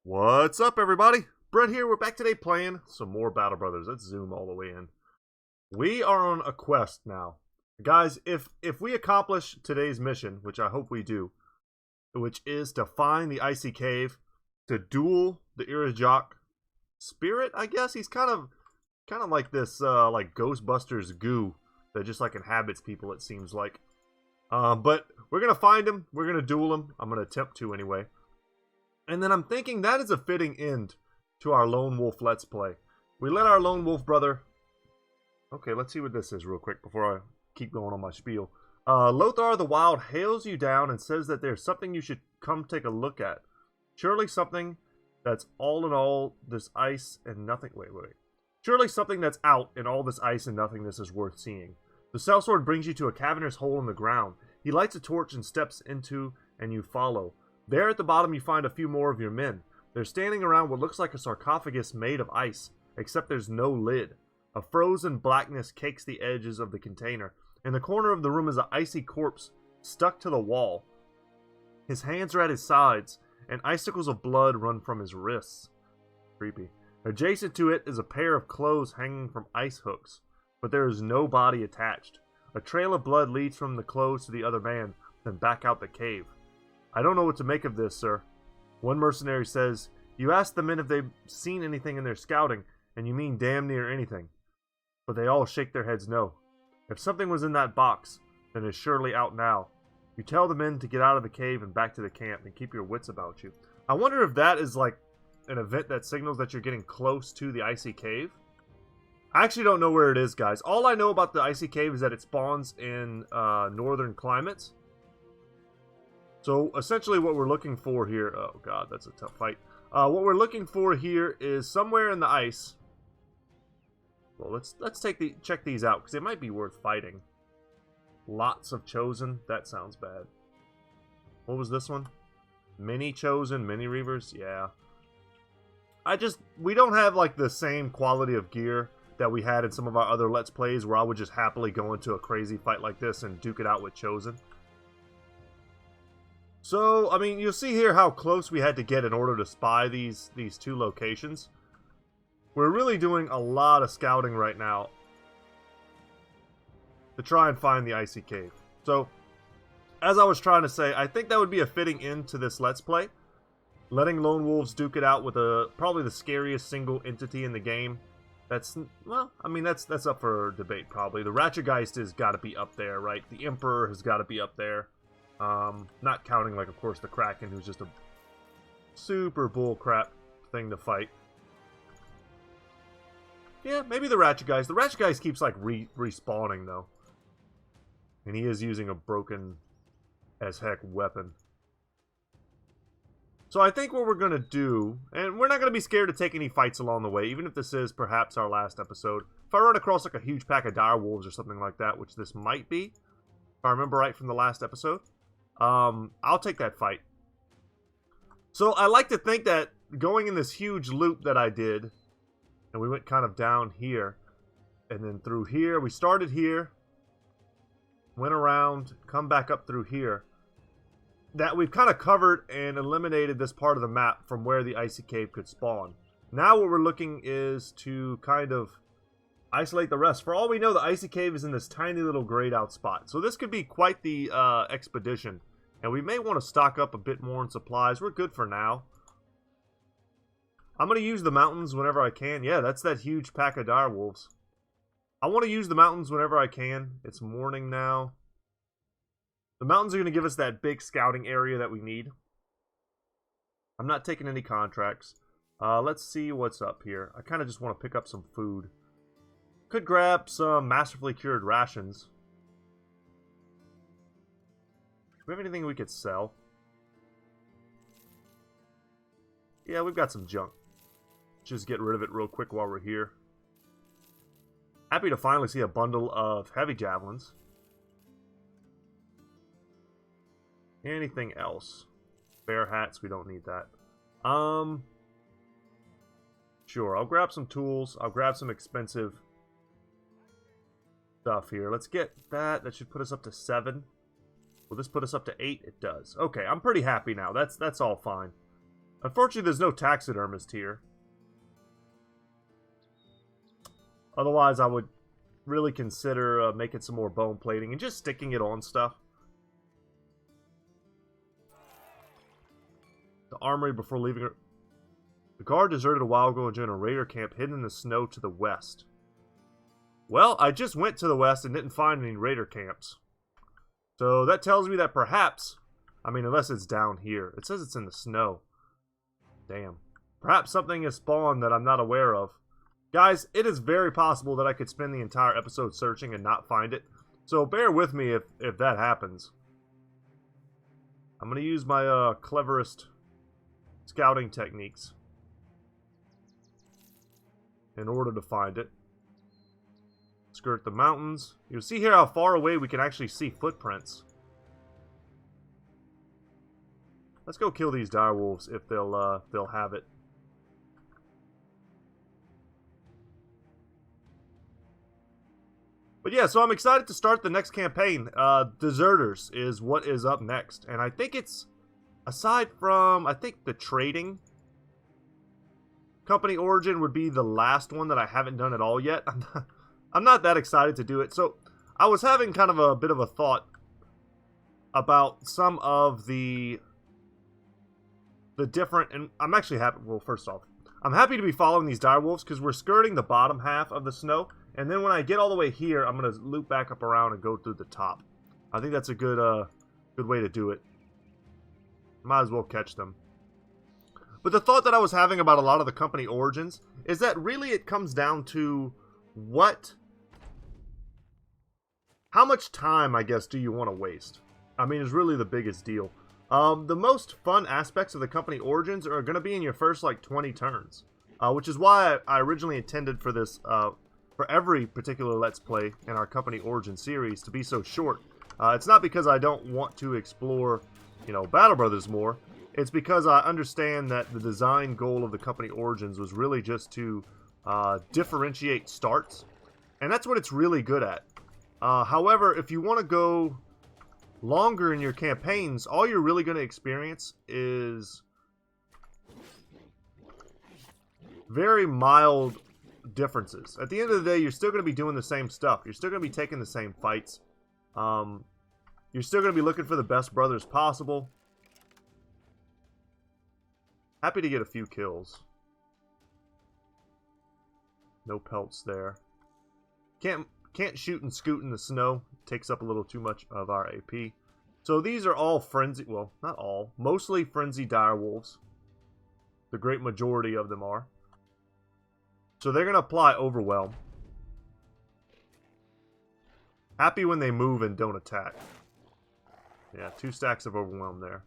What's up, everybody? Brett here. We're back today playing some more Battle Brothers. Let's zoom all the way in. We are on a quest now. Guys, if we accomplish today's mission, which I hope we do, which is to find the icy cave, to duel the Irajok spirit, I guess. He's kind of like this like Ghostbusters goo that just like inhabits people, it seems like. But we're gonna find him, we're gonna duel him. I'm gonna attempt to anyway. And then I'm thinking that is a fitting end to our Lone Wolf Let's Play. We let our Lone Wolf brother... Okay, let's see what this is real quick before I keep going on my spiel. Lothar the Wild hails you down and says that there's something you should come take a look at. Surely something that's all in all this ice and nothing... Wait. Surely something that's out in all this ice and nothingness is worth seeing. The sellsword brings you to a cavernous hole in the ground. He lights a torch and steps into, and you follow. There at the bottom you find a few more of your men. They're standing around what looks like a sarcophagus made of ice, except there's no lid. A frozen blackness cakes the edges of the container. In the corner of the room is an icy corpse stuck to the wall. His hands are at his sides, and icicles of blood run from his wrists. Creepy. Adjacent to it is a pair of clothes hanging from ice hooks, but there is no body attached. A trail of blood leads from the clothes to the other man, then back out the cave. I don't know what to make of this, sir. One mercenary says, you ask the men if they've seen anything in their scouting, and you mean damn near anything. But they all shake their heads no. If something was in that box, then it's surely out now. You tell the men to get out of the cave and back to the camp, and keep your wits about you. I wonder if that is like an event that signals that you're getting close to the icy cave. I actually don't know where it is, guys. All I know about the icy cave is that it spawns in northern climates. So, essentially what we're looking for here... Oh, God, that's a tough fight. What we're looking for here is somewhere in the ice. Well, let's check these out, because they might be worth fighting. Lots of Chosen. That sounds bad. What was this one? Mini Chosen, Mini Reavers? Yeah. We don't have, like, the same quality of gear that we had in some of our other Let's Plays, where I would just happily go into a crazy fight like this and duke it out with Chosen. So, I mean, you'll see here how close we had to get in order to spy these two locations. We're really doing a lot of scouting right now to try and find the icy cave. So, as I was trying to say, I think that would be a fitting end to this Let's Play. Letting Lone Wolves duke it out with probably the scariest single entity in the game. That's, well, I mean, that's up for debate, probably. The Ratchetgeist has got to be up there, right? The Emperor has got to be up there. Not counting, like, of course, the Kraken, who's just a super bullcrap thing to fight. Yeah, maybe the Ratchetgeist. The Ratchetgeist keeps, like, respawning, though. And he is using a broken-as-heck weapon. So I think what we're going to do, and we're not going to be scared to take any fights along the way, even if this is perhaps our last episode. If I run across, like, a huge pack of dire wolves or something like that, which this might be, if I remember right from the last episode, I'll take that fight. So I like to think that going in this huge loop that I did, and we went kind of down here, and then through here, we started here, went around, come back up through here, that we've kind of covered and eliminated this part of the map from where the icy cave could spawn. Now what we're looking is to kind of isolate the rest. For all we know, the icy cave is in this tiny little grayed out spot. So this could be quite the expedition. And we may want to stock up a bit more in supplies. We're good for now. I'm going to use the mountains whenever I can. Yeah, that's that huge pack of dire wolves. I want to use the mountains whenever I can. It's morning now. The mountains are going to give us that big scouting area that we need. I'm not taking any contracts. Let's see what's up here. I kind of just want to pick up some food. Could grab some masterfully cured rations. Do we have anything we could sell? Yeah, we've got some junk. Just get rid of it real quick while we're here. Happy to finally see a bundle of heavy javelins. Anything else? Bear hats, we don't need that. Sure, I'll grab some tools. I'll grab some expensive stuff here. Let's get that. That should put us up to 7. Will this put us up to 8? It does. Okay, I'm pretty happy now. That's all fine. Unfortunately, there's no taxidermist here. Otherwise, I would really consider making some more bone plating and just sticking it on stuff. The armory before leaving. The guard deserted a while ago and joined a raider camp hidden in the snow to the west. Well, I just went to the west and didn't find any raider camps. So that tells me that perhaps, I mean, unless it's down here. It says it's in the snow. Damn. Perhaps something has spawned that I'm not aware of. Guys, it is very possible that I could spend the entire episode searching and not find it. So bear with me if that happens. I'm going to use my cleverest scouting techniques in order to find it. Skirt the mountains. You'll see here how far away we can actually see footprints. Let's go kill these direwolves if they'll have it. But yeah, so I'm excited to start the next campaign. Deserters is what is up next. And I think it's, aside from, I think the trading company origin would be the last one that I haven't done at all yet. I'm not that excited to do it. So I was having kind of a bit of a thought about some of the different, and I'm actually happy, well, first off, I'm happy to be following these direwolves because we're skirting the bottom half of the snow. And then when I get all the way here, I'm going to loop back up around and go through the top. I think that's a good way to do it. Might as well catch them. But the thought that I was having about a lot of the company origins is that really it comes down to how much time, I guess, do you want to waste? I mean, is really the biggest deal. The most fun aspects of the company origins are going to be in your first, like, 20 turns. Which is why I originally intended for this, for every particular Let's Play in our company origin series to be so short. It's not because I don't want to explore, you know, Battle Brothers more. It's because I understand that the design goal of the company origins was really just to differentiate starts. And that's what it's really good at. However, if you want to go longer in your campaigns, all you're really going to experience is very mild differences. At the end of the day, you're still going to be doing the same stuff. You're still going to be taking the same fights. You're still going to be looking for the best brothers possible. Happy to get a few kills. No pelts there. Can't shoot and scoot in the snow. Takes up a little too much of our AP. So these are all frenzy, well, not all, mostly frenzy direwolves. The great majority of them are. So they're going to apply Overwhelm. Happy when they move and don't attack. Yeah, 2 stacks of Overwhelm there.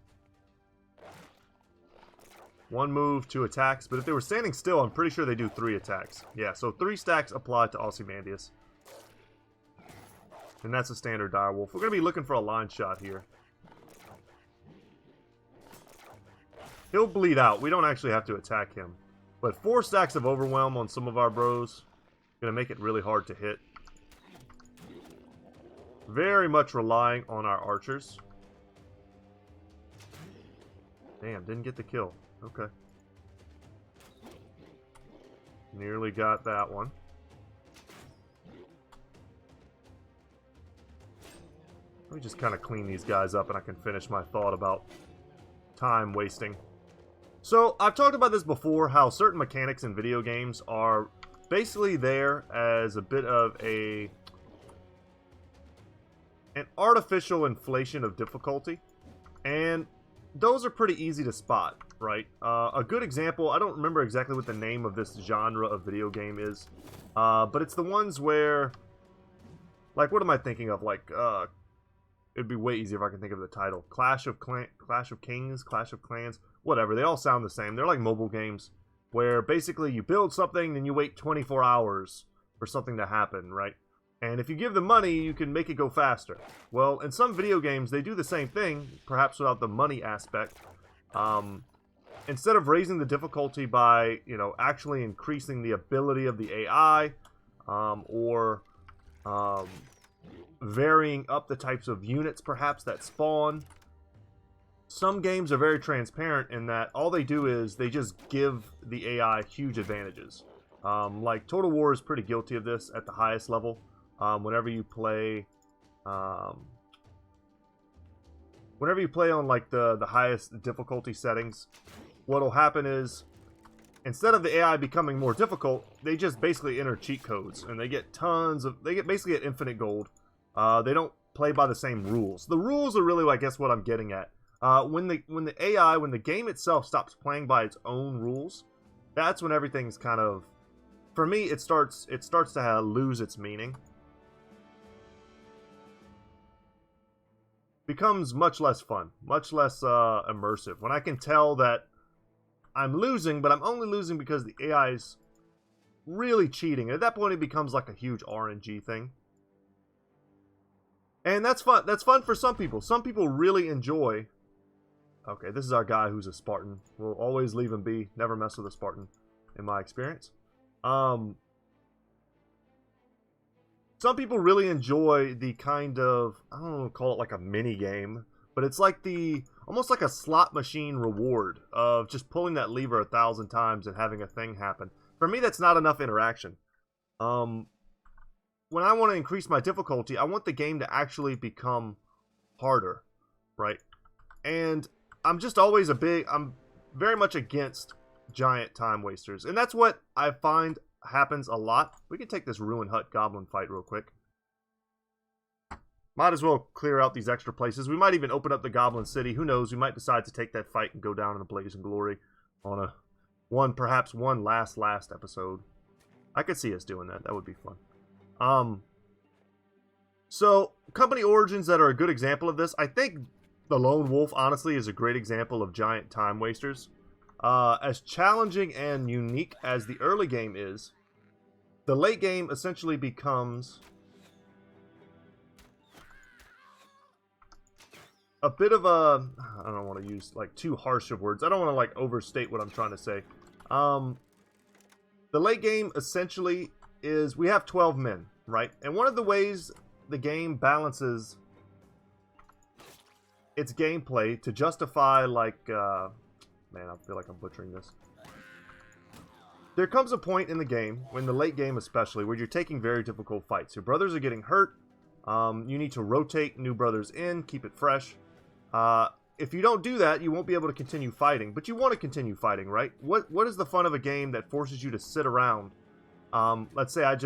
1 move, 2 attacks. But if they were standing still, I'm pretty sure they do 3 attacks. Yeah, so 3 stacks applied to Ozymandias. And that's a standard direwolf. We're going to be looking for a line shot here. He'll bleed out. We don't actually have to attack him. But 4 stacks of Overwhelm on some of our bros. Going to make it really hard to hit. Very much relying on our archers. Damn, didn't get the kill. Okay. Nearly got that one. Let me just kind of clean these guys up and I can finish my thought about time wasting. So, I've talked about this before, how certain mechanics in video games are basically there as a bit of an artificial inflation of difficulty. And those are pretty easy to spot, right? A good example, I don't remember exactly what the name of this genre of video game is, but it's the ones where, like, what am I thinking of? Like, it'd be way easier if I can think of the title. Clash of Kings, Clash of Clans, whatever. They all sound the same. They're like mobile games where basically you build something, then you wait 24 hours for something to happen, right? And if you give them money, you can make it go faster. Well, in some video games, they do the same thing, perhaps without the money aspect. Instead of raising the difficulty by, you know, actually increasing the ability of the AI, or varying up the types of units, perhaps, that spawn, some games are very transparent in that all they do is they just give the AI huge advantages. Like Total War is pretty guilty of this at the highest level. Whenever you play on like the highest difficulty settings, what'll happen is instead of the AI becoming more difficult, they just basically enter cheat codes and they get basically at infinite gold. They don't play by the same rules. The rules are really, I guess, what I'm getting at. When the game itself stops playing by its own rules, that's when everything's kind of, for me, it starts to lose its meaning. Becomes much less fun, much less immersive. When I can tell that I'm losing, but I'm only losing because the AI is really cheating. At that point, it becomes like a huge RNG thing. And that's fun. That's fun for some people. Some people really enjoy... Okay, this is our guy who's a Spartan. We'll always leave him be. Never mess with a Spartan, in my experience. Some people really enjoy the kind of, I don't know, call it like a mini game, but it's like almost like a slot machine reward of just pulling that lever 1,000 times and having a thing happen. For me, that's not enough interaction. When I want to increase my difficulty, I want the game to actually become harder, right? And I'm just always I'm very much against giant time wasters. And that's what I find happens a lot. We can take this Ruin Hut Goblin fight real quick. Might as well clear out these extra places. We might even open up the Goblin City. Who knows? We might decide to take that fight and go down in a blaze and glory on perhaps one last episode. I could see us doing that. That would be fun. So, company origins that are a good example of this. I think the Lone Wolf, honestly, is a great example of giant time wasters. As challenging and unique as the early game is, the late game essentially becomes a bit of a... I don't want to use like too harsh of words. I don't want to like overstate what I'm trying to say. The late game essentially is we have 12 men, right? And one of the ways the game balances its gameplay to justify like man, I feel like I'm butchering this. There comes a point in the game, in the late game especially, where you're taking very difficult fights. Your brothers are getting hurt. You need to rotate new brothers in, keep it fresh. If you don't do that, you won't be able to continue fighting. But you want to continue fighting, right? What is the fun of a game that forces you to sit around? Let's say I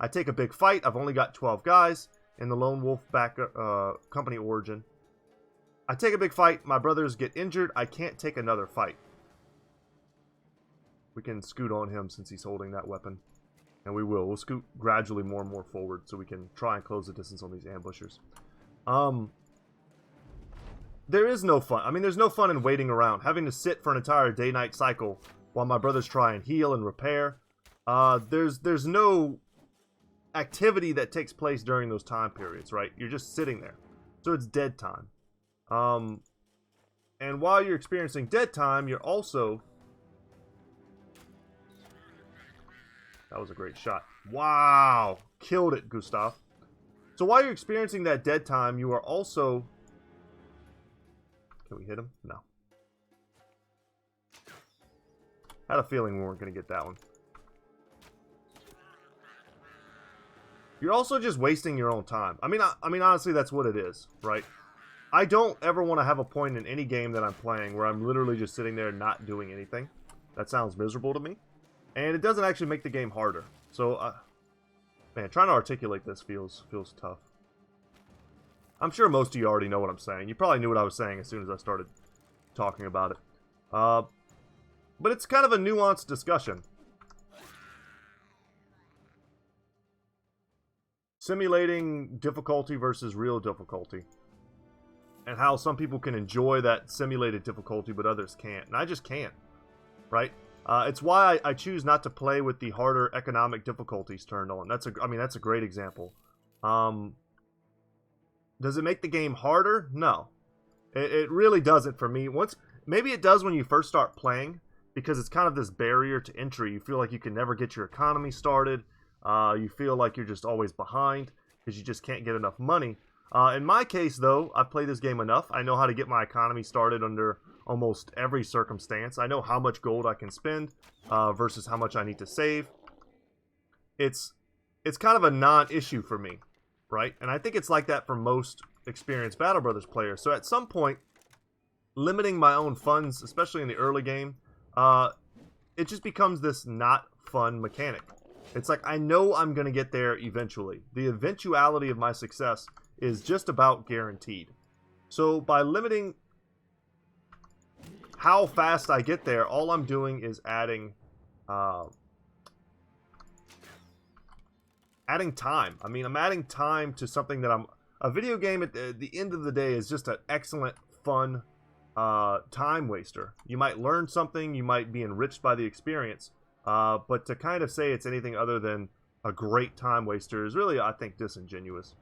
take a big fight. I've only got 12 guys in the Lone Wolf company origin. I take a big fight, my brothers get injured, I can't take another fight. We can scoot on him since he's holding that weapon. And we will. We'll scoot gradually more and more forward so we can try and close the distance on these ambushers. There is no fun. I mean, there's no fun in waiting around. Having to sit for an entire day-night cycle while my brothers try and heal and repair. There's no activity that takes place during those time periods, right? You're just sitting there. So it's dead time. And while you're experiencing dead time, you're also... That was a great shot. Wow! Killed it, Gustav. So while you're experiencing that dead time, you are also... Can we hit him? No. Had a feeling we weren't going to get that one. You're also just wasting your own time. I mean, honestly, that's what it is, right? I don't ever want to have a point in any game that I'm playing where I'm literally just sitting there not doing anything. That sounds miserable to me. And it doesn't actually make the game harder. So, man, trying to articulate this feels tough. I'm sure most of you already know what I'm saying. You probably knew what I was saying as soon as I started talking about it. But it's kind of a nuanced discussion. Simulating difficulty versus real difficulty. And how some people can enjoy that simulated difficulty, but others can't. And I just can't. Right? It's why I choose not to play with the harder economic difficulties turned on. That's a great example. Does it make the game harder? No. It really doesn't for me. Maybe it does when you first start playing, because it's kind of this barrier to entry. You feel like you can never get your economy started. You feel like you're just always behind because you just can't get enough money. In my case, though, I've played this game enough. I know how to get my economy started under almost every circumstance. I know how much gold I can spend versus how much I need to save. It's kind of a non-issue for me, right? And I think it's like that for most experienced Battle Brothers players. So at some point, limiting my own funds, especially in the early game, it just becomes this not fun mechanic. It's like, I know I'm going to get there eventually. The eventuality of my success is just about guaranteed. So by limiting how fast I get there, all I'm doing is adding time. I mean, I'm adding time to something that a video game at the end of the day is just an excellent, fun time waster. You might learn something, you might be enriched by the experience, but to kind of say it's anything other than a great time waster is really, I think, disingenuous.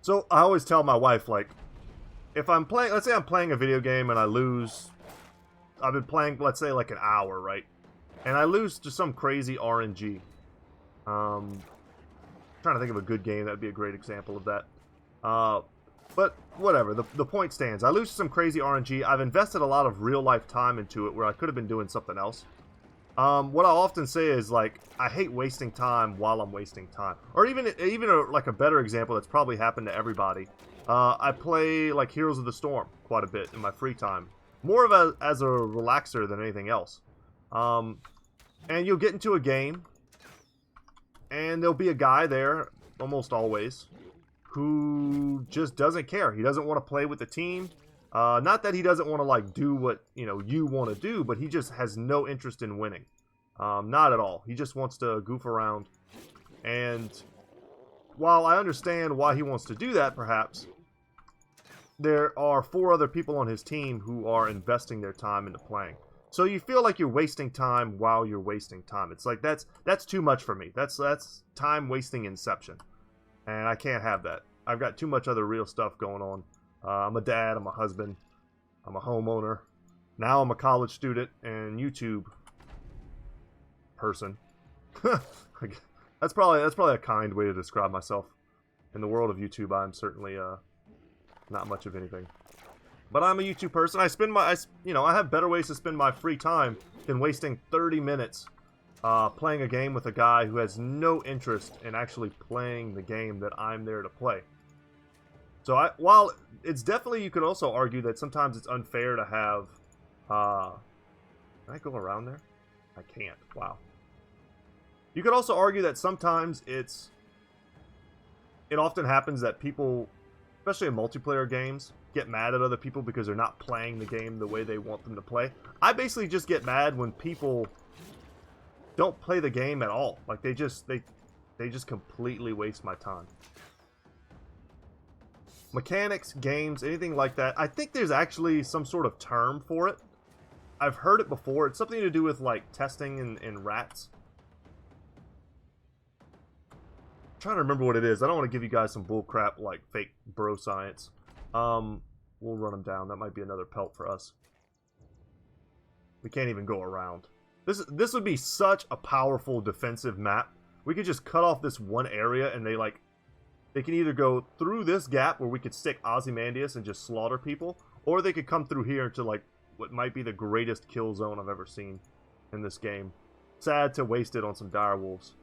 So I always tell my wife, like, if I'm playing, let's say I'm playing a video game and I lose, I've been playing, let's say, like an hour, right? And I lose to some crazy RNG. Trying to think of a good game, that'd be a great example of that. But whatever, the point stands. I lose to some crazy RNG. I've invested a lot of real-life time into it where I could have been doing something else. What I often say is, like, I hate wasting time while I'm wasting time. Or even like a better example that's probably happened to everybody. I play, like, Heroes of the Storm quite a bit in my free time. More of as a relaxer than anything else. And you'll get into a game, and there'll be a guy there, almost always, who just doesn't care. He doesn't want to play with the team. Not that he doesn't want to, like, do what, you want to do, but he just has no interest in winning. Not at all. He just wants to goof around. And while I understand why he wants to do that, perhaps, there are 4 other people on his team who are investing their time into playing. So you feel like you're wasting time while you're wasting time. It's like, that's too much for me. That's time wasting inception. And I can't have that. I've got too much other real stuff going on. I'm a dad, I'm a husband, I'm a homeowner. Now I'm a college student and YouTube person. That's probably a kind way to describe myself. In the world of YouTube, I'm certainly not much of anything. But I'm a YouTube person. I have better ways to spend my free time than wasting 30 minutes playing a game with a guy who has no interest in actually playing the game that I'm there to play. So while it's definitely, you could also argue that sometimes it's unfair to have, can I go around there? I can't, wow. You could also argue that sometimes it often happens that people, especially in multiplayer games, get mad at other people because they're not playing the game the way they want them to play. I basically just get mad when people don't play the game at all. Like, they just completely waste my time. Mechanics, games, anything like that. I think there's actually some sort of term for it. I've heard it before. It's something to do with, like, testing in rats. I'm trying to remember what it is. I don't want to give you guys some bullcrap, like, fake bro science. We'll run them down. That might be another pelt for us. We can't even go around. This would be such a powerful defensive map. We could just cut off this one area and they can either go through this gap where we could stick Ozymandias and just slaughter people, or they could come through here to, like, what might be the greatest kill zone I've ever seen in this game. Sad to waste it on some dire wolves.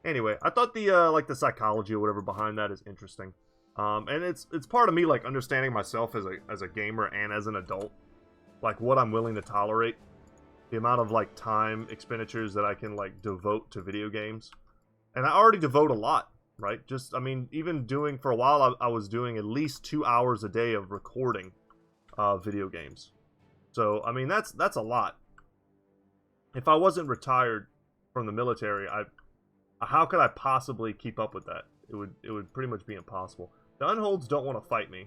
Anyway, I thought the psychology or whatever behind that is interesting. And it's part of me, like, understanding myself as a gamer and as an adult, like, what I'm willing to tolerate, the amount of, like, time expenditures that I can, like, devote to video games. And I already devote a lot, right? Just, I mean, even doing, for a while, I was doing at least 2 hours a day of recording video games. So, I mean, that's a lot. If I wasn't retired from the military, how could I possibly keep up with that? It would pretty much be impossible. The Unholds don't want to fight me,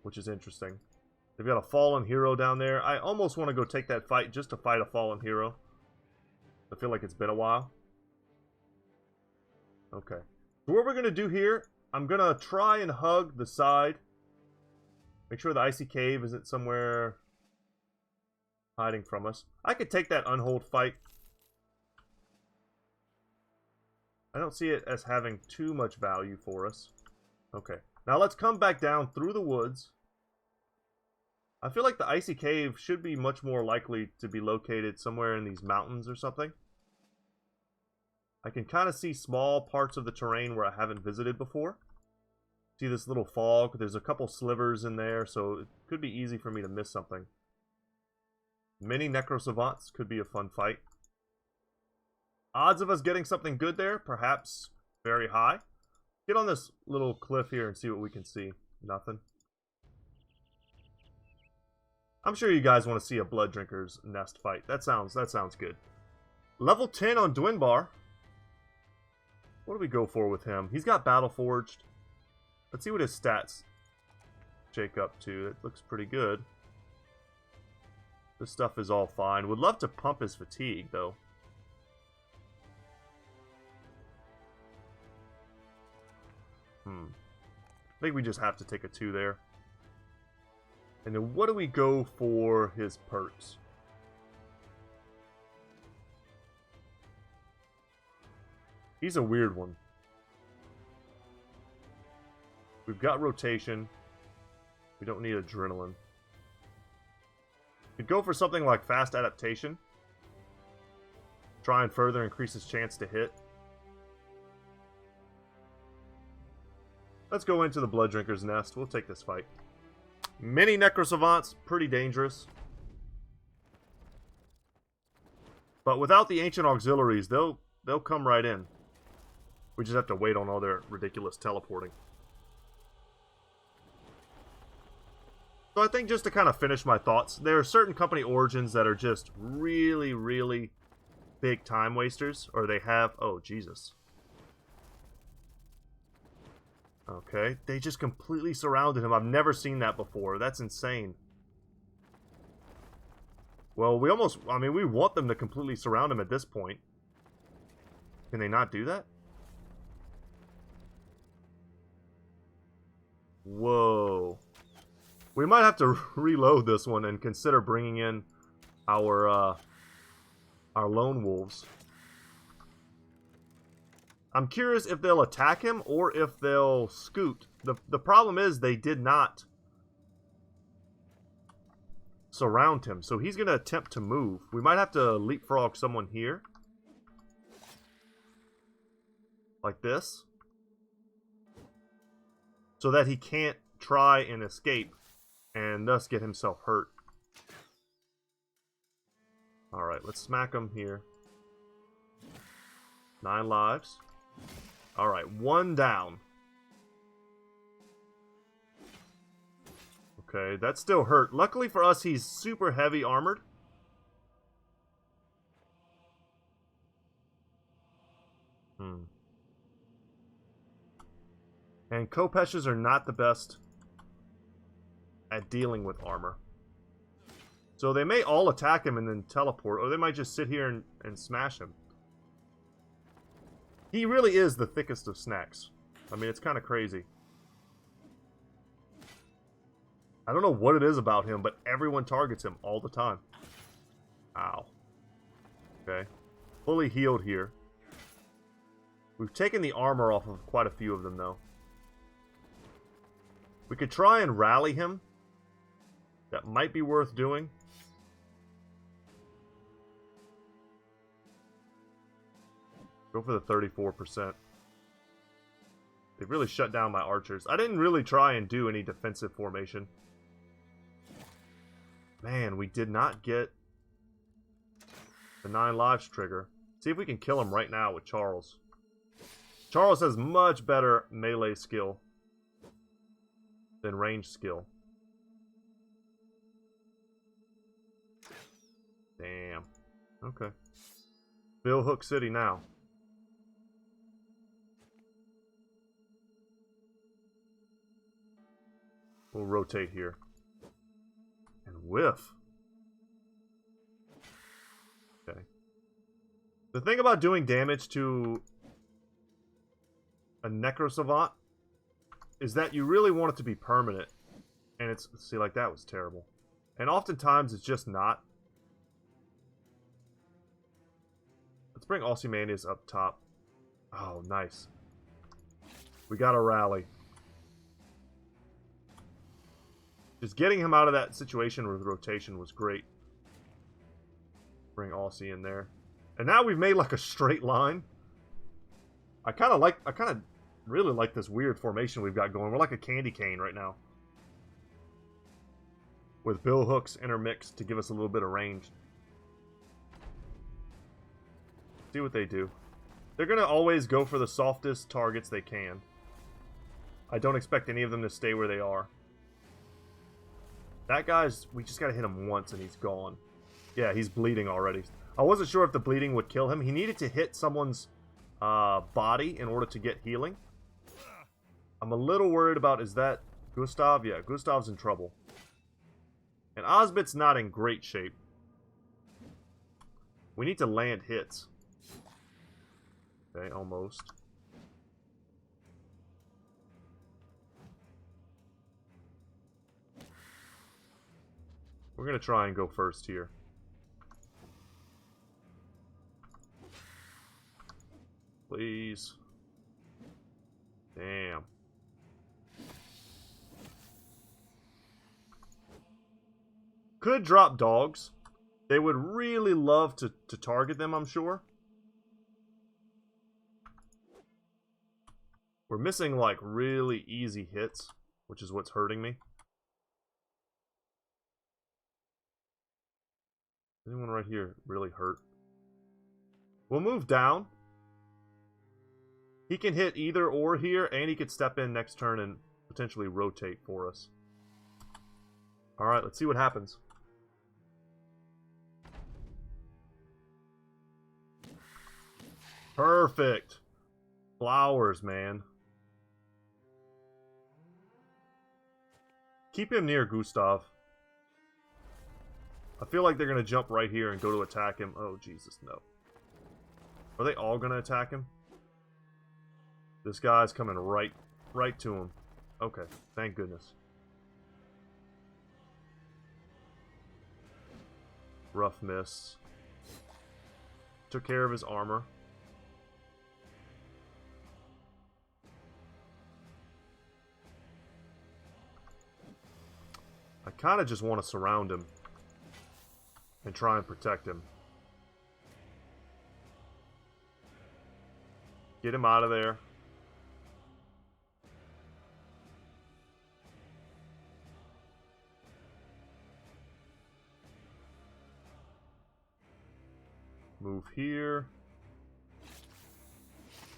which is interesting. They've got a fallen hero down there. I almost want to go take that fight just to fight a fallen hero. I feel like it's been a while. Okay. So what we're going to do here, I'm going to try and hug the side. Make sure the icy cave isn't somewhere hiding from us. I could take that unhold fight. I don't see it as having too much value for us. Okay. Now let's come back down through the woods. I feel like the icy cave should be much more likely to be located somewhere in these mountains or something. I can kind of see small parts of the terrain where I haven't visited before. See this little fog? There's a couple slivers in there, so it could be easy for me to miss something. Many Necrosavants could be a fun fight. Odds of us getting something good there, perhaps very high. Get on this little cliff here and see what we can see. Nothing. I'm sure you guys want to see a Blood Drinker's Nest fight. That sounds good. Level 10 on Dwinbar. What do we go for with him? He's got Battle Forged. Let's see what his stats shake up to. It looks pretty good. This stuff is all fine. Would love to pump his fatigue, though. I think we just have to take a 2 there. And then what do we go for his perks? He's a weird one. We've got rotation. We don't need adrenaline. Could go for something like fast adaptation. Try and further increase his chance to hit. Let's go into the Blood Drinker's Nest. We'll take this fight. Many Necrosavants, pretty dangerous. But without the Ancient Auxiliaries, they'll come right in. We just have to wait on all their ridiculous teleporting. So I think just to kind of finish my thoughts, there are certain company origins that are just really, really big time wasters. Or they have... Oh, Jesus. Okay, they just completely surrounded him. I've never seen that before. That's insane. Well, we want them to completely surround him at this point. Can they not do that? Whoa. We might have to reload this one and consider bringing in our lone wolves. I'm curious if they'll attack him or if they'll scoot. The problem is they did not surround him, so he's going to attempt to move. We might have to leapfrog someone here. Like this. So that he can't try and escape and thus get himself hurt. Alright, let's smack him here. 9 lives. Alright, 1 down. Okay, that's still hurt. Luckily for us, he's super heavy armored. And Kopeshes are not the best at dealing with armor. So they may all attack him and then teleport, or they might just sit here and smash him. He really is the thickest of snacks. I mean, it's kind of crazy. I don't know what it is about him, but everyone targets him all the time. Ow. Okay. Fully healed here. We've taken the armor off of quite a few of them, though. We could try and rally him. That might be worth doing. Go for the 34%. They've really shut down my archers. I didn't really try and do any defensive formation. Man, we did not get the 9 lives trigger. See if we can kill him right now with Charles. Charles has much better melee skill than range skill. Damn. Okay. Bill Hook City now. We'll rotate here. And whiff. Okay. The thing about doing damage to a Necrosavant is that you really want it to be permanent. And it's... See, like, that was terrible. And oftentimes it's just not. Let's bring Ozymandias up top. Oh, nice. We got a rally. Just getting him out of that situation with rotation was great. Bring Aussie in there. And now we've made like a straight line. I kind of really like this weird formation we've got going. We're like a candy cane right now. With bill hooks intermixed to give us a little bit of range. See what they do. They're going to always go for the softest targets they can. I don't expect any of them to stay where they are. That guy's... We just got to hit him once and he's gone. Yeah, he's bleeding already. I wasn't sure if the bleeding would kill him. He needed to hit someone's body in order to get healing. I'm a little worried about... Is that Gustav? Yeah, Gustav's in trouble. And Osbit's not in great shape. We need to land hits. Okay, almost. We're going to try and go first here. Please. Damn. Could drop dogs. They would really love to target them, I'm sure. We're missing, like, really easy hits, which is what's hurting me. Anyone right here really hurt? We'll move down. He can hit either or here, and he could step in next turn and potentially rotate for us. Alright, let's see what happens. Perfect. Flowers, man. Keep him near Gustav. I feel like they're going to jump right here and go to attack him. Oh, Jesus, no. Are they all going to attack him? This guy's coming right to him. Okay, thank goodness. Rough miss. Took care of his armor. I kind of just want to surround him and try and protect him. Get him out of there. Move here.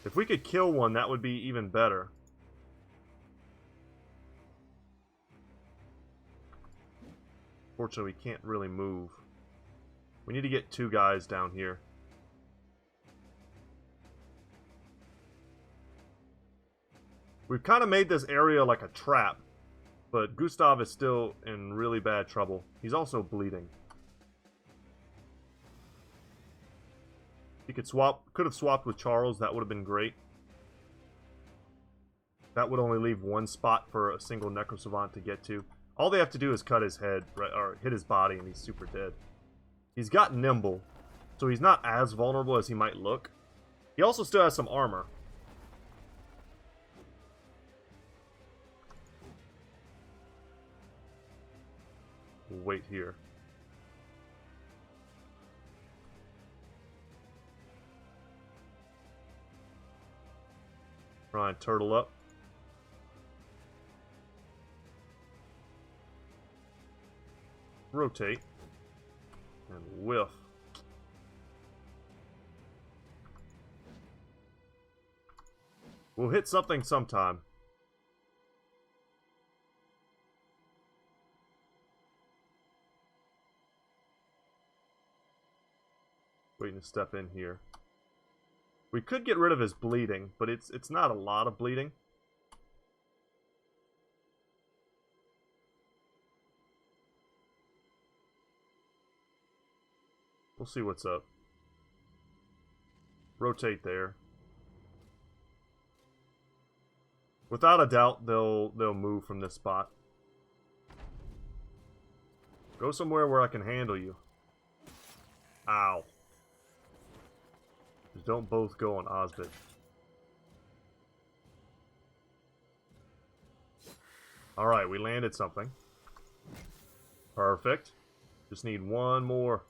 If we could kill one, that would be even better. Fortunately, we can't really move. We need to get two guys down here. We've kind of made this area like a trap, but Gustav is still in really bad trouble. He's also bleeding. He could have swapped with Charles. That would have been great. That would only leave one spot for a single Necrosavant to get to. All they have to do is cut his head, right, or hit his body, and he's super dead. He's got Nimble, so he's not as vulnerable as he might look. He also still has some armor. We'll wait here. Try and turtle up. Rotate. And whiff. We'll hit something sometime. Waiting to step in here. We could get rid of his bleeding, but it's not a lot of bleeding. We'll see what's up. Rotate there. Without a doubt, they'll move from this spot. Go somewhere where I can handle you. Ow. Just don't both go on Osbit. Alright, we landed something. Perfect. Just need one more.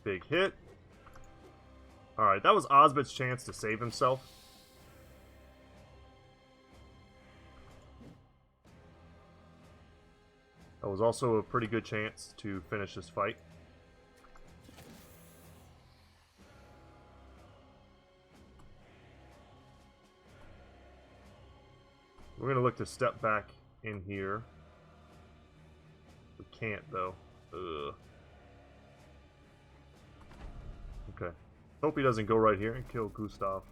Big hit. Alright, that was Osbit's chance to save himself. That was also a pretty good chance to finish this fight. We're going to look to step back in here. We can't, though. Ugh. Okay. Hope he doesn't go right here and kill Gustav.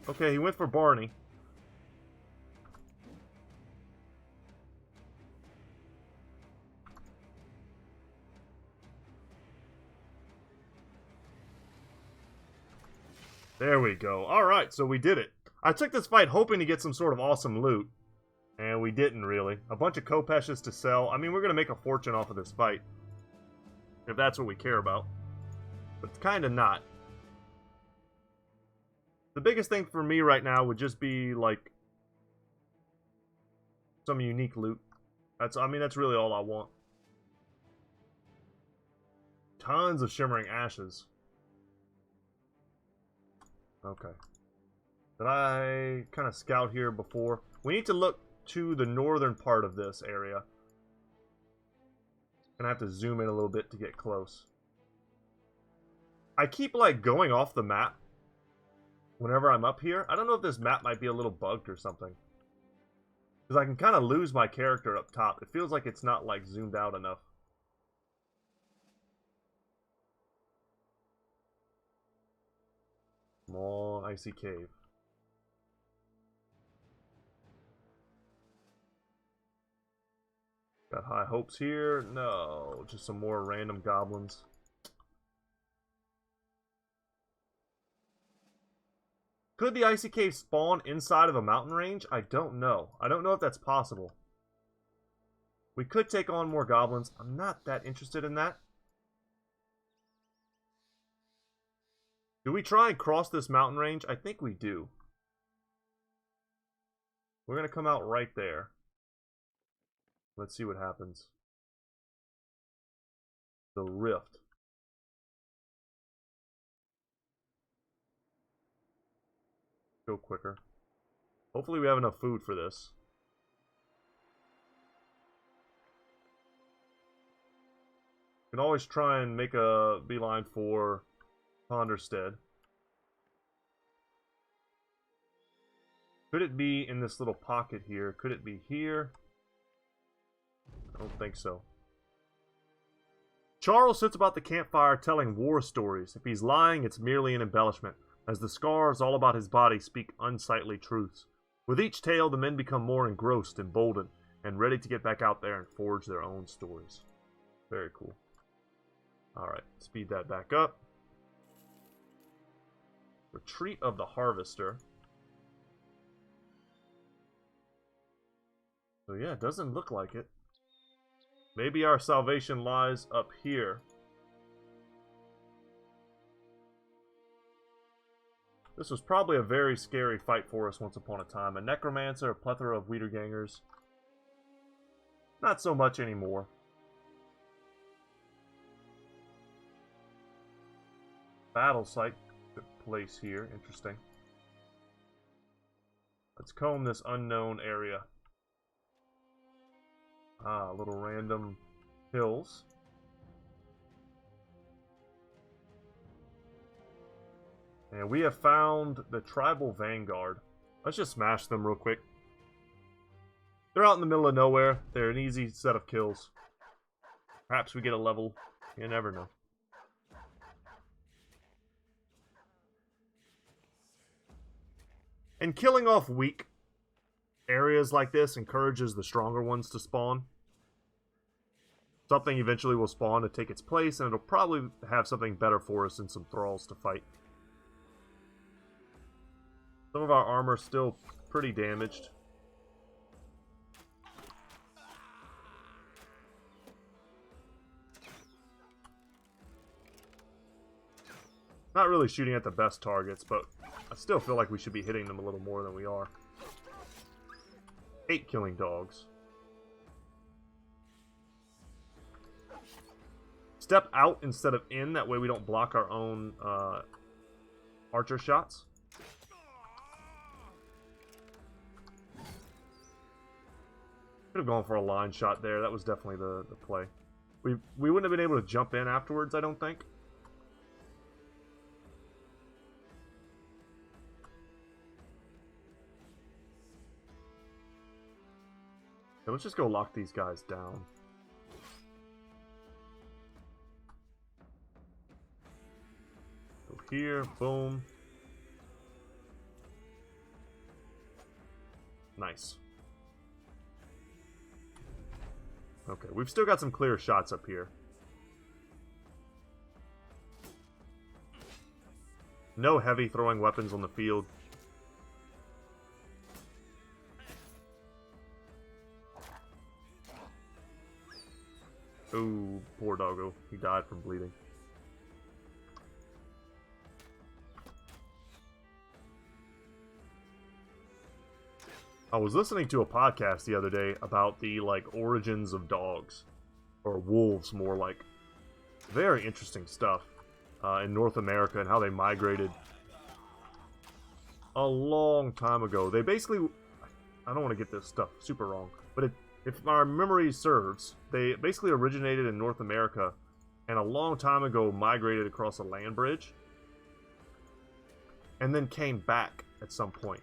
Okay, he went for Barney. There we go. Alright, so we did it. I took this fight hoping to get some sort of awesome loot. And we didn't, really. A bunch of Kopeshes to sell. I mean, we're going to make a fortune off of this fight. If that's what we care about. But kind of not. The biggest thing for me right now would just be, like, some unique loot. I mean, that's really all I want. Tons of Shimmering Ashes. Okay. Did I kind of scout here before? We need to look to the northern part of this area. Gonna have to zoom in a little bit to get close. I keep, like, going off the map whenever I'm up here. I don't know if this map might be a little bugged or something. Because I can kind of lose my character up top. It feels like it's not, like, zoomed out enough. Small icy cave. Got high hopes here. No, just some more random goblins. Could the icy cave spawn inside of a mountain range? I don't know. I don't know if that's possible. We could take on more goblins. I'm not that interested in that. Do we try and cross this mountain range? I think we do. We're going to come out right there. Let's see what happens. The rift. Go quicker. Hopefully we have enough food for this. We can always try and make a beeline for Ponderstead. Could it be in this little pocket here? Could it be here? I don't think so. Charles sits about the campfire telling war stories. If he's lying, it's merely an embellishment, as the scars all about his body speak unsightly truths. With each tale, the men become more engrossed, emboldened, and ready to get back out there and forge their own stories. Very cool. Alright, speed that back up. Retreat of the Harvester. So yeah, it doesn't look like it. Maybe our salvation lies up here. This was probably a very scary fight for us once upon a time. A necromancer, a plethora of Wiedergangers. Not so much anymore. Battle site took place here. Interesting. Let's comb this unknown area. Ah, little random hills. And we have found the tribal vanguard. Let's just smash them real quick. They're out in the middle of nowhere. They're an easy set of kills. Perhaps we get a level. You never know. And killing off weak areas like this encourages the stronger ones to spawn. Something eventually will spawn to take its place, and it'll probably have something better for us than some thralls to fight. Some of our armor is still pretty damaged. Not really shooting at the best targets, but I still feel like we should be hitting them a little more than we are. 8 killing dogs. Step out instead of in, that way we don't block our own archer shots. Could have gone for a line shot there. That was definitely the play. We wouldn't have been able to jump in afterwards, I don't think. So let's just go lock these guys down. Go here, boom. Nice. Okay, we've still got some clear shots up here. No heavy throwing weapons on the field. Ooh, poor doggo. He died from bleeding. I was listening to a podcast the other day about the, like, origins of dogs. Or wolves, more like. Very interesting stuff. In North America and how they migrated a long time ago. They basically... I don't want to get this stuff super wrong. But if our memory serves, they basically originated in North America. And a long time ago migrated across a land bridge. And then came back at some point.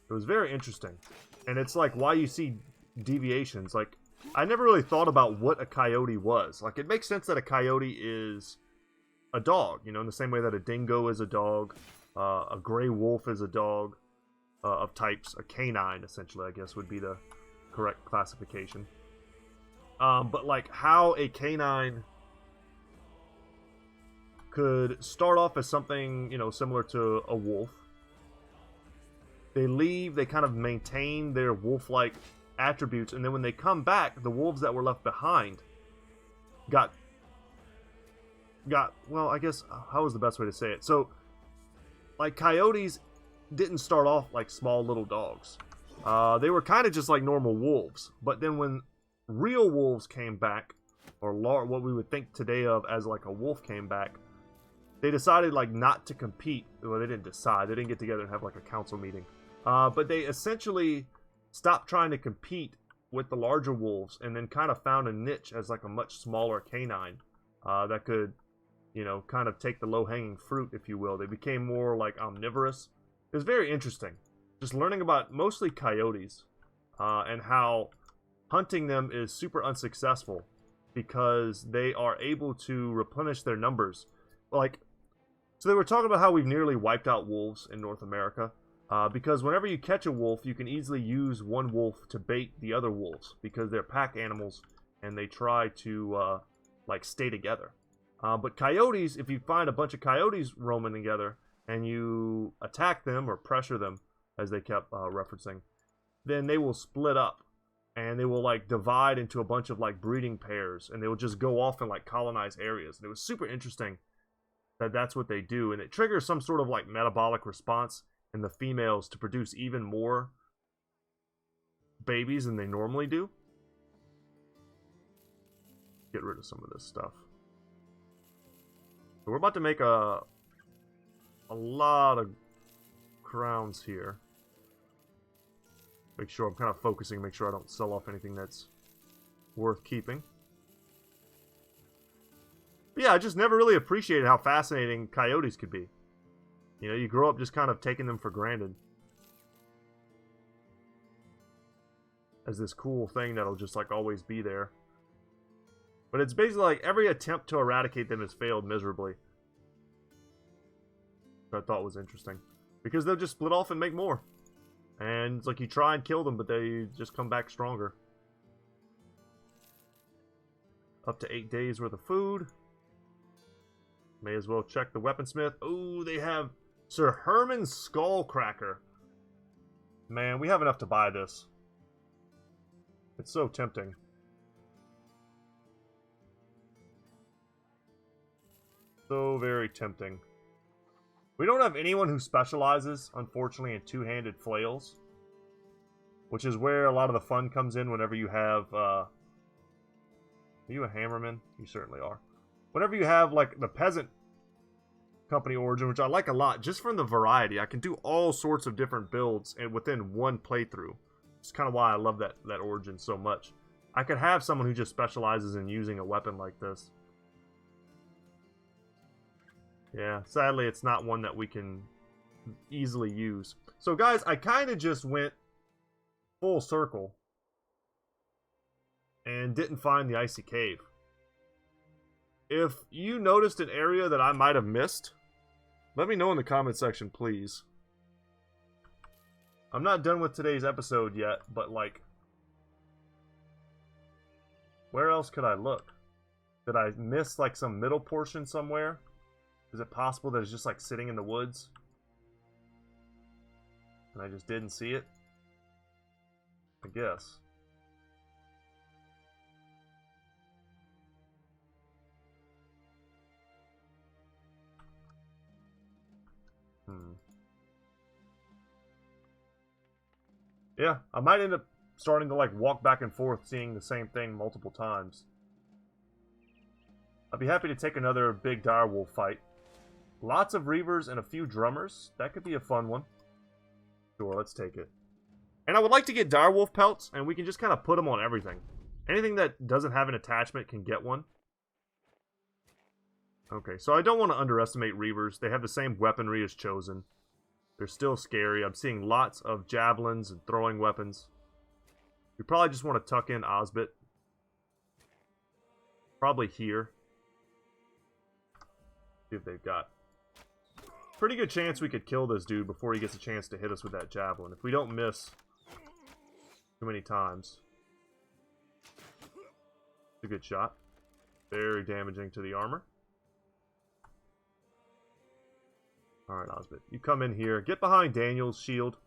It was very interesting. And it's like why you see deviations. Like, I never really thought about what a coyote was. Like, it makes sense that a coyote is a dog, you know, in the same way that a dingo is a dog, a gray wolf is a dog of types, a canine, essentially, I guess, would be the correct classification. But, like, how a canine could start off as something, you know, similar to a wolf. They leave, they kind of maintain their wolf-like attributes, and then when they come back, the wolves that were left behind got well, I guess, how is the best way to say it? So, like, coyotes didn't start off like small little dogs. They were kind of just like normal wolves. But then when real wolves came back, or what we would think today of as like a wolf came back, they decided like not to compete. Well, they didn't decide. They didn't get together and have like a council meeting. But they essentially stopped trying to compete with the larger wolves and then kind of found a niche as like a much smaller canine that could, you know, kind of take the low-hanging fruit, if you will. They became more like omnivorous. It was very interesting. Just learning about mostly coyotes and how hunting them is super unsuccessful because they are able to replenish their numbers. Like, so they were talking about how we've nearly wiped out wolves in North America. Because whenever you catch a wolf, you can easily use one wolf to bait the other wolves because they're pack animals and they try to like stay together. But coyotes, if you find a bunch of coyotes roaming together and you attack them or pressure them, as they kept referencing, then they will split up and they will like divide into a bunch of like breeding pairs and they will just go off and like colonize areas. And it was super interesting that that's what they do, and it triggers some sort of like metabolic response in the females to produce even more babies than they normally do. Get rid of some of this stuff. So we're about to make a lot of crowns here. Make sure I'm kind of focusing, make sure I don't sell off anything that's worth keeping. But yeah, I just never really appreciated how fascinating coyotes could be. You know, you grow up just kind of taking them for granted as this cool thing that'll just like always be there. But it's basically like every attempt to eradicate them has failed miserably. Which I thought was interesting. Because they'll just split off and make more. And it's like you try and kill them, but they just come back stronger. Up to 8 days worth of food. May as well check the weaponsmith. Oh, they have Sir Herman's Skullcracker. Man, we have enough to buy this. It's so tempting. So very tempting. We don't have anyone who specializes, unfortunately, in two-handed flails. Which is where a lot of the fun comes in whenever you have, Are you a hammerman? You certainly are. Whenever you have, like, the peasant company origin, which I like a lot, just from the variety. I can do all sorts of different builds and within one playthrough. It's kind of why I love that origin so much. I could have someone who just specializes in using a weapon like this. Yeah, sadly it's not one that we can easily use. So guys, I kind of just went full circle and didn't find the icy cave. If you noticed an area that I might have missed, let me know in the comment section, please. I'm not done with today's episode yet, but like, where else could I look? Did I miss like some middle portion somewhere? Is it possible that it's just like sitting in the woods and I just didn't see it? I guess. Yeah, I might end up starting to like walk back and forth seeing the same thing multiple times. I'd be happy to take another big direwolf fight. Lots of reavers and a few drummers. That could be a fun one. Sure, let's take it. And I would like to get direwolf pelts, and we can just kind of put them on everything. Anything that doesn't have an attachment can get one. Okay, so I don't want to underestimate reavers. They have the same weaponry as chosen. They're still scary. I'm seeing lots of javelins and throwing weapons. We probably just want to tuck in Osbit. Probably here. See if they've got. Pretty good chance we could kill this dude before he gets a chance to hit us with that javelin. If we don't miss too many times. It's a good shot. Very damaging to the armor. Alright, Osbit. You come in here. Get behind Daniel's shield.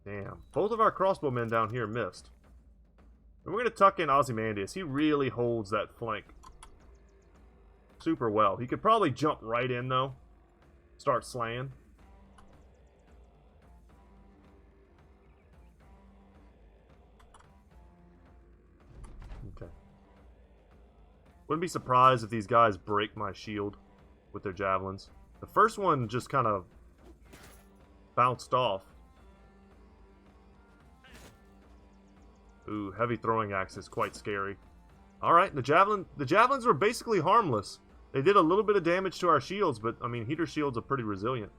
Damn. Both of our crossbowmen down here missed. And we're going to tuck in Ozymandias. He really holds that flank super well. He could probably jump right in, though. Start slaying. Okay. Wouldn't be surprised if these guys break my shield with their javelins. The first one just kind of bounced off. Ooh, heavy throwing axe is quite scary. Alright, the javelins were basically harmless. They did a little bit of damage to our shields, but, I mean, heater shields are pretty resilient.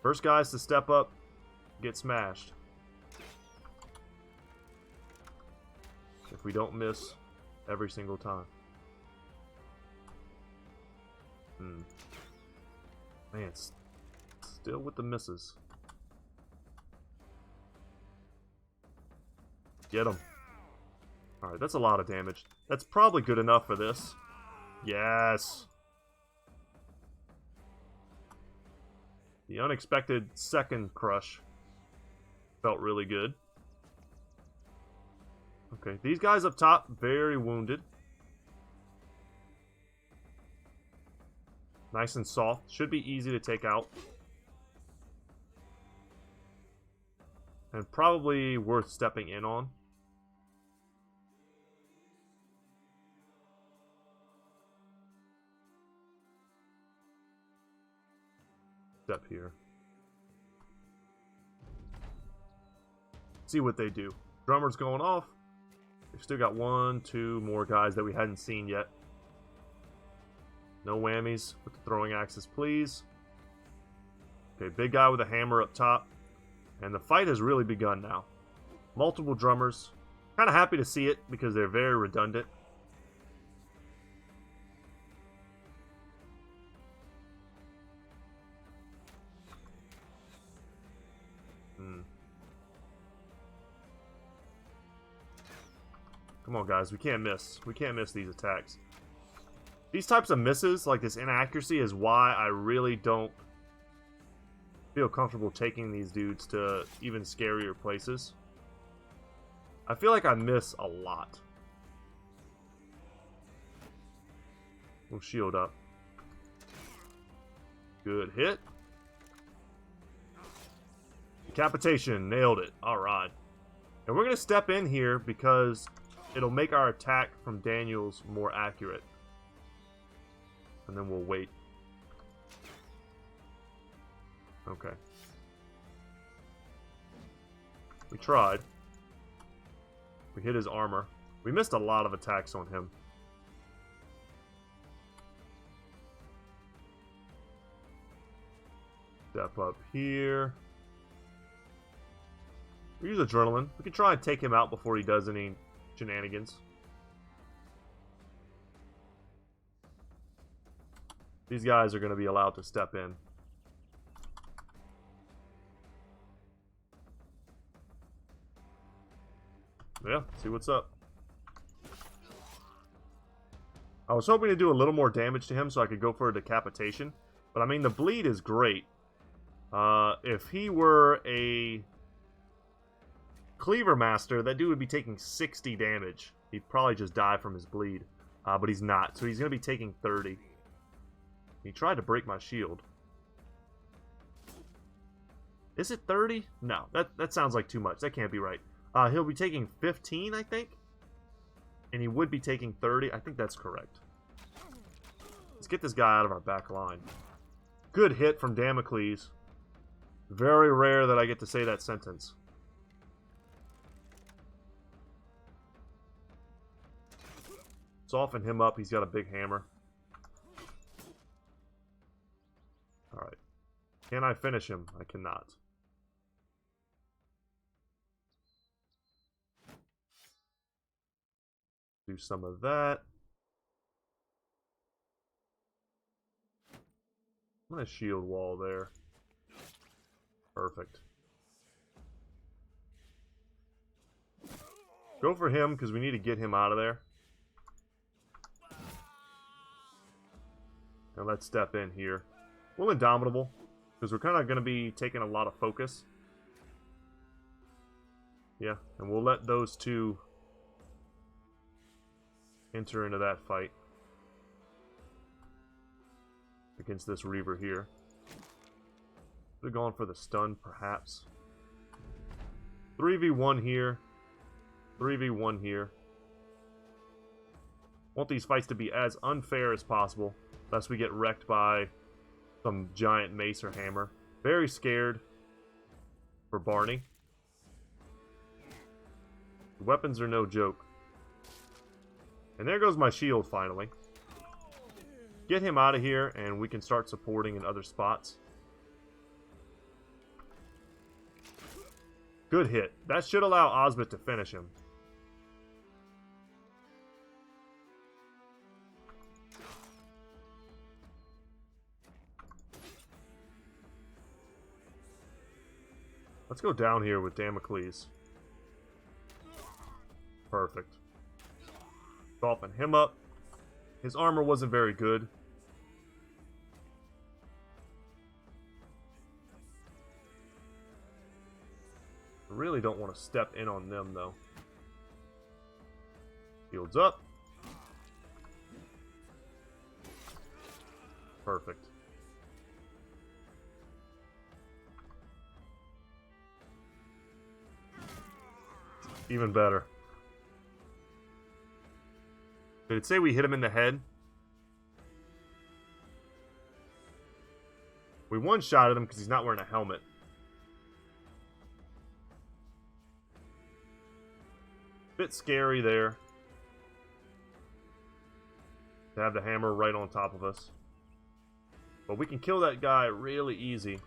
First guys to step up, get smashed. If we don't miss every single time. Man, still with the misses. Get him. Alright, that's a lot of damage. That's probably good enough for this. Yes! The unexpected second crush felt really good. Okay, these guys up top, very wounded. Nice and soft. Should be easy to take out. And probably worth stepping in on. Step here. See what they do. Drummer's going off. We've still got 1, 2 more guys that we hadn't seen yet. No whammies with the throwing axes, please. Okay, big guy with a hammer up top. And the fight has really begun now. Multiple drummers. Kind of happy to see it because they're very redundant. Come on, guys. We can't miss. We can't miss these attacks. These types of misses, like this inaccuracy, is why I really don't feel comfortable taking these dudes to even scarier places. I feel like I miss a lot. We'll shield up. Good hit. Decapitation. Nailed it. Alright. And we're going to step in here because it'll make our attack from Daniels more accurate. And then we'll wait. Okay. We tried. We hit his armor. We missed a lot of attacks on him. Step up here. We use adrenaline. We can try and take him out before he does any shenanigans. These guys are going to be allowed to step in. Yeah, see what's up. I was hoping to do a little more damage to him so I could go for a decapitation. But I mean, the bleed is great. If he were a Cleaver Master, that dude would be taking 60 damage. He'd probably just die from his bleed. But he's not, so he's going to be taking 30. He tried to break my shield. Is it 30? No, that sounds like too much. That can't be right. He'll be taking 15, I think. And he would be taking 30. I think that's correct. Let's get this guy out of our back line. Good hit from Damocles. Very rare that I get to say that sentence. Soften him up. He's got a big hammer. Alright. Can I finish him? I cannot. Do some of that. I'm gonna shield wall there. Perfect. Go for him because we need to get him out of there. And let's step in here. We'll Indomitable because we're kind of going to be taking a lot of focus. Yeah, and we'll let those two enter into that fight against this Reaver here. They're going for the stun, perhaps. 3v1 here. 3v1 here. Want these fights to be as unfair as possible, lest we get wrecked by some giant mace or hammer. Very scared for Barney. The weapons are no joke. And there goes my shield finally. Get him out of here and we can start supporting in other spots. Good hit. That should allow Osbit to finish him. Let's go down here with Damocles. Perfect. Soften him up. His armor wasn't very good. I really don't want to step in on them, though. Shields up. Perfect. Even better. Did it say we hit him in the head? We one-shotted him because he's not wearing a helmet. Bit scary there. To have the hammer right on top of us. But we can kill that guy really easy.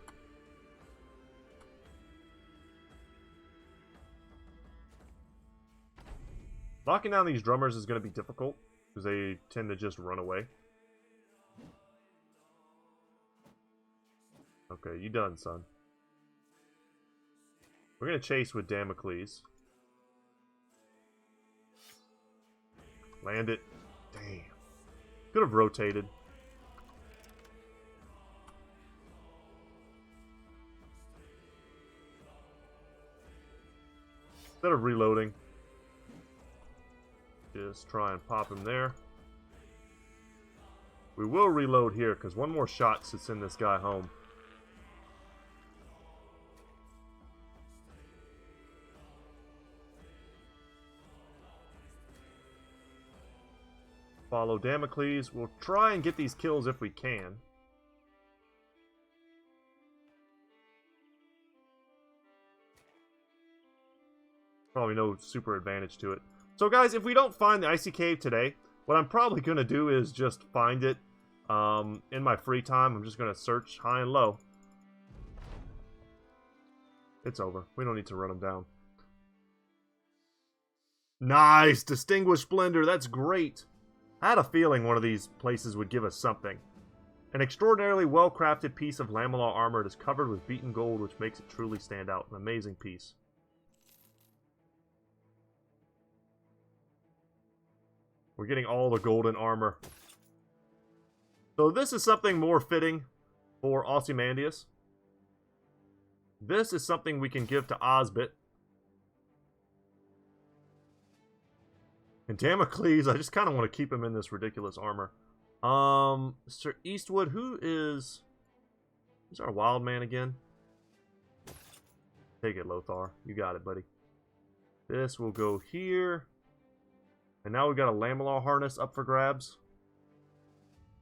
Locking down these drummers is going to be difficult, because they tend to just run away. Okay, you done, son. We're going to chase with Damocles. Land it. Damn. Could have rotated. Instead of reloading, Just try and pop him there. We will reload here, because one more shot should send this guy home. Follow Damocles. We'll try and get these kills if we can. Probably no super advantage to it. So guys, if we don't find the Icy Cave today, what I'm probably going to do is just find it in my free time. I'm just going to search high and low. It's over. We don't need to run them down. Nice! Distinguished Splendor. That's great. I had a feeling one of these places would give us something. An extraordinarily well-crafted piece of lamellar armor. It is covered with beaten gold, which makes it truly stand out. An amazing piece. We're getting all the golden armor. So this is something more fitting for Ozymandias. This is something we can give to Osbit. And Damocles, I just kind of want to keep him in this ridiculous armor. Sir Eastwood, who's our wild man again? Take it, Lothar. You got it, buddy. This will go here. And now we've got a lamellar harness up for grabs.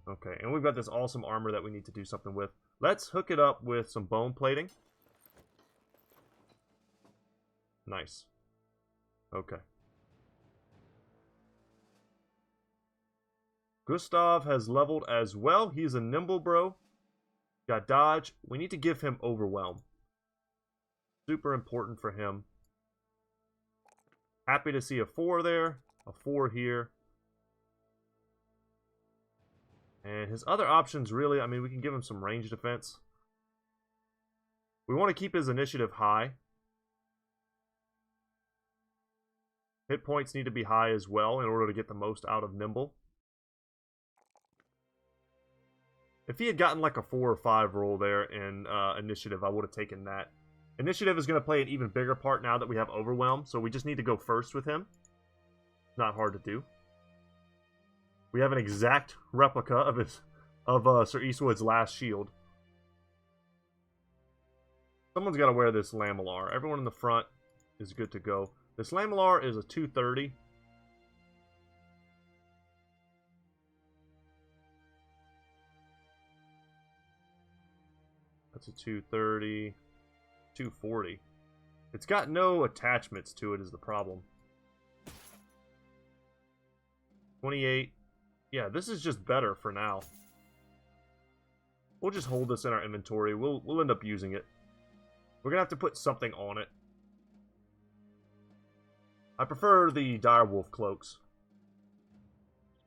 Okay, and we've got this awesome armor that we need to do something with. Let's hook it up with some bone plating. Nice. Okay. Gustav has leveled as well. He's a nimble bro. Got dodge. We need to give him overwhelm. Super important for him. Happy to see a 4 there. A 4 here. And his other options really, I mean, we can give him some range defense. We want to keep his initiative high. Hit points need to be high as well in order to get the most out of Nimble. If he had gotten like a 4 or 5 roll there in initiative, I would have taken that. Initiative is going to play an even bigger part now that we have Overwhelm, so we just need to go first with him. Not hard to do. We have an exact replica of Sir Eastwood's last shield. Someone's got to wear this lamellar. Everyone in the front is good to go. This lamellar is a 230. That's a 230. 240. It's got no attachments to it is the problem. 28. Yeah, this is just better for now. We'll just hold this in our inventory. We'll end up using it. We're gonna have to put something on it. I prefer the direwolf cloaks.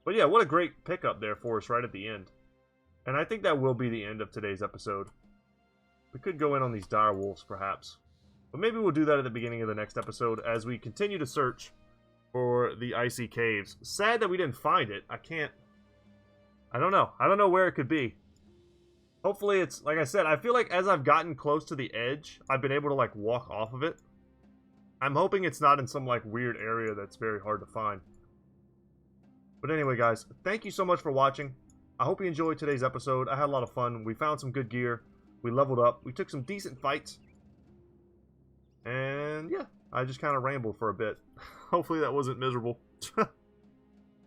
But yeah, what a great pickup there for us right at the end. And I think that will be the end of today's episode. We could go in on these direwolves, perhaps. But maybe we'll do that at the beginning of the next episode as we continue to search for the icy caves. Sad that we didn't find it. I don't know. I don't know where it could be. Hopefully it's, like I said, I feel like as I've gotten close to the edge, I've been able to, like, walk off of it. I'm hoping it's not in some, like, weird area that's very hard to find. But anyway, guys, thank you so much for watching. I hope you enjoyed today's episode. I had a lot of fun. We found some good gear. We leveled up. We took some decent fights. And, yeah, I just kind of rambled for a bit. Hopefully that wasn't miserable.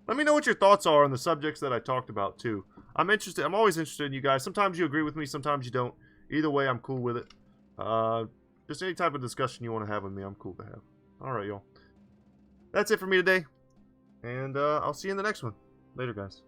Let me know what your thoughts are on the subjects that I talked about, too. I'm interested. I'm always interested in you guys. Sometimes you agree with me. Sometimes you don't. Either way, I'm cool with it. Just any type of discussion you want to have with me, I'm cool to have. Alright, y'all. That's it for me today. And I'll see you in the next one. Later, guys.